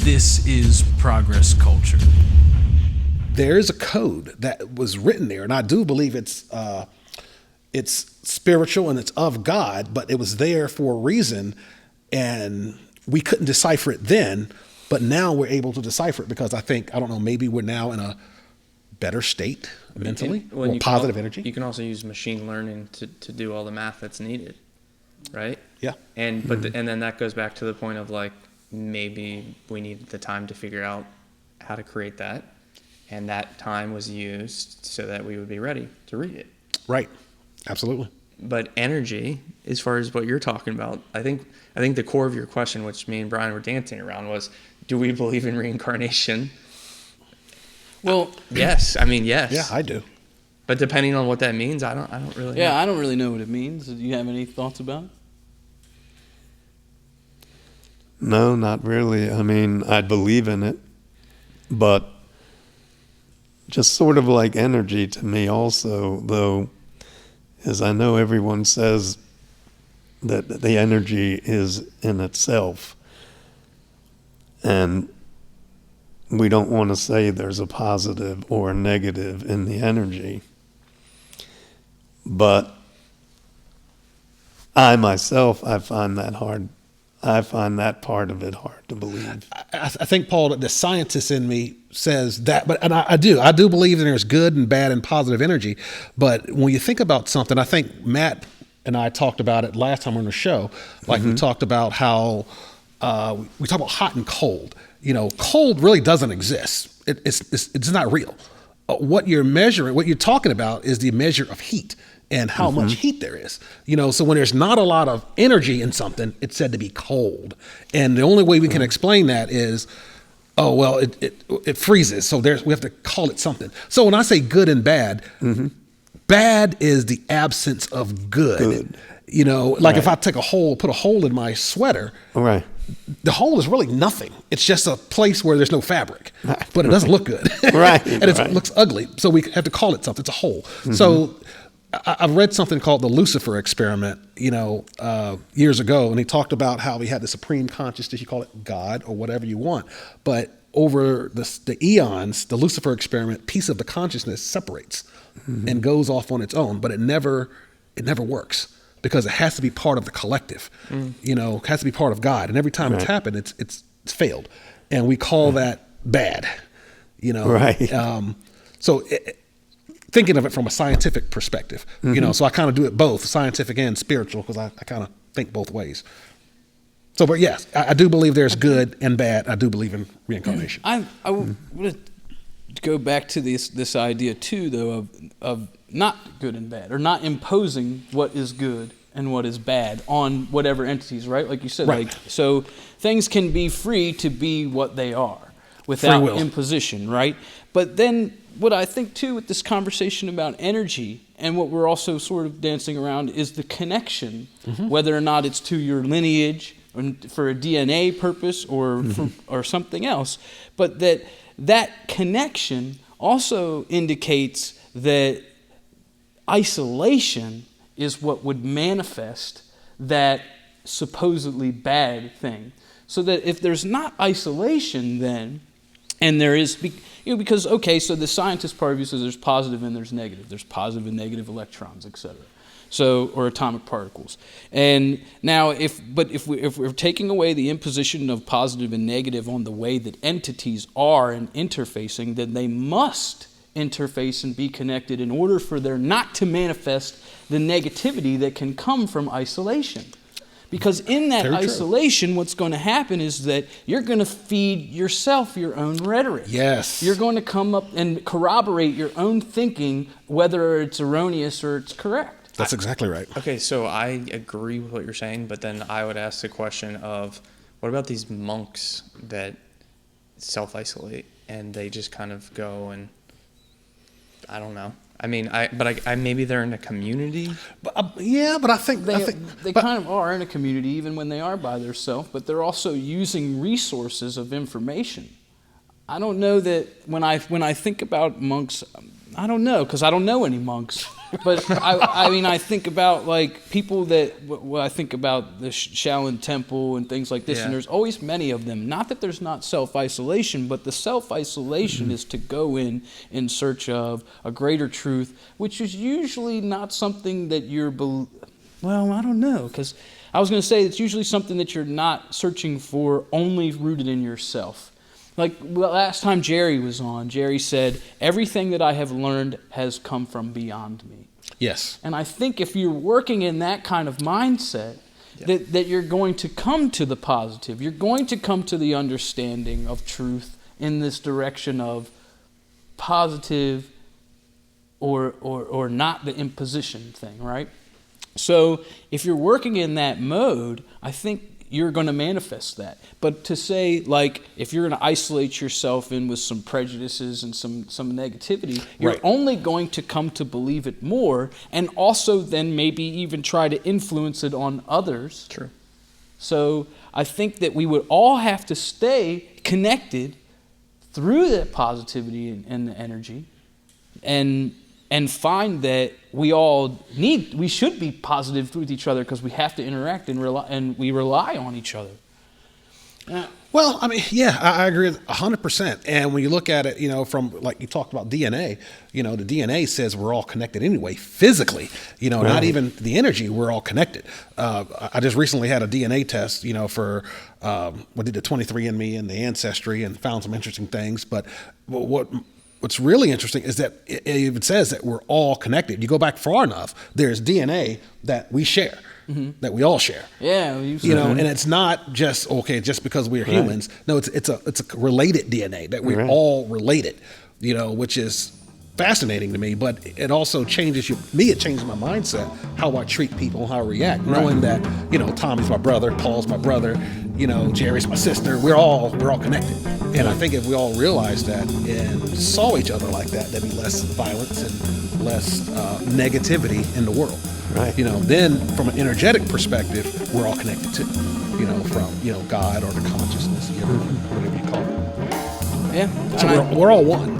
This is Progress Culture. There is a code that was written there, and I do believe it's spiritual and it's of God, but it was there for a reason, and we couldn't decipher it then, but now we're able to decipher it because maybe we're now in a better state mentally, or positive energy. You can also use machine learning to do all the math that's needed, right? Yeah. And then that goes back to the point of like, maybe we needed the time to figure out how to create that, and that time was used so that we would be ready to read it. Right. Absolutely. But energy, as far as what you're talking about, I think the core of your question, which me and Brian were dancing around, was, do we believe in reincarnation? Well, yes. I mean, yes. Yeah, I do. But depending on what that means, I don't really know. Yeah, I don't really know what it means. Do you have any thoughts about it? No, not really. I mean, I believe in it, but just sort of like energy to me also, though, is I know everyone says that the energy is in itself, and we don't want to say there's a positive or a negative in the energy. But I myself, I find that part of it hard to believe. I think, Paul, that the scientist in me says that, but I do believe that there's good and bad and positive energy. But when you think about something, I think Matt and I talked about it last time on the show. Like we talked about how we talk about hot and cold. Cold really doesn't exist. It's not real. What you're measuring, what you're talking about, is the measure of heat and how much heat there is. So when there's not a lot of energy in something, it's said to be cold. And the only way we can explain that is, it freezes. So we have to call it something. So when I say good and bad, bad is the absence of good. If I put a hole in my sweater, right, the hole is really nothing. It's just a place where there's no fabric, but it doesn't look good. Right. And it looks ugly. So we have to call it something. It's a hole. So I've read something called the Lucifer experiment, years ago, and he talked about how we had the supreme consciousness. You call it God or whatever you want, but over the eons, the Lucifer experiment, piece of the consciousness separates and goes off on its own, but it never works because it has to be part of the collective. It has to be part of God, and every time it's happened, it's failed, and we call that bad. Right. Thinking of it from a scientific perspective, so I kind of do it both scientific and spiritual because I kind of think both ways. So, but yes, I do believe there's good and bad. I do believe in reincarnation. I want to go back to this idea too, though, of not good and bad, or not imposing what is good and what is bad on whatever entities, right? Like you said, right. So things can be free to be what they are without imposition, right? But then what I think too with this conversation about energy and what we're also sort of dancing around is the connection, whether or not it's to your lineage or for a DNA purpose or or something else, but that connection also indicates that isolation is what would manifest that supposedly bad thing. So that if there's not isolation then, and there is, because, so the scientist part of you says there's positive and there's negative. There's positive and negative electrons, etc. Or atomic particles. And now, if we're taking away the imposition of positive and negative on the way that entities are and interfacing, then they must interface and be connected in order for there not to manifest the negativity that can come from isolation. Because in that isolation, what's going to happen is that you're going to feed yourself your own rhetoric. Yes. You're going to come up and corroborate your own thinking, whether it's erroneous or it's correct. That's exactly right. Okay, so I agree with what you're saying, but then I would ask the question of, what about these monks that self-isolate and they just kind of go and, I don't know. I mean, maybe they're in a community. But I think they kind of are in a community even when they are by themselves, but they're also using resources of information. I don't know that when I think about monks, I don't know, because I don't know any monks. But I mean, I think about like people that, well, I think about the Shaolin Temple and things like this, and there's always many of them. Not that there's not self-isolation, but the self-isolation is to go in search of a greater truth, which is usually not something that you're, well, I don't know, because I was going to say it's usually something that you're not searching for, only rooted in yourself. Like last time Jerry was on, Jerry said, everything that I have learned has come from beyond me. Yes. And I think if you're working in that kind of mindset, that you're going to come to the positive. You're going to come to the understanding of truth in this direction of positive or not the imposition thing, right? So if you're working in that mode, I think you're going to manifest that. But to say, like, if you're going to isolate yourself in with some prejudices and some negativity, you're only going to come to believe it more, and also then maybe even try to influence it on others. True. So I think that we would all have to stay connected through that positivity and the energy, and find that we should be positive with each other, because we have to interact and we rely on each other. Well, I mean, yeah, I agree 100%. And when you look at it, from, like you talked about DNA, the DNA says we're all connected anyway, physically, not even the energy, we're all connected. I just recently had a DNA test, for, we did the 23andMe and the Ancestry, and found some interesting things. But what's really interesting is that it even says that we're all connected. You go back far enough, there's DNA that we share, that we all share. Yeah, and it's not just just because we are humans. No, it's a related DNA, that we're all related. Which is fascinating to me. But it also changes it changes my mindset, how I treat people, how I react, knowing that Tommy's my brother, Paul's my brother, Jerry's my sister. We're all connected. And I think if we all realized that and saw each other like that, there'd be less violence and less negativity in the world. Right. Then from an energetic perspective, we're all connected too. From God or the consciousness, whatever you call it. Yeah. So we're all one.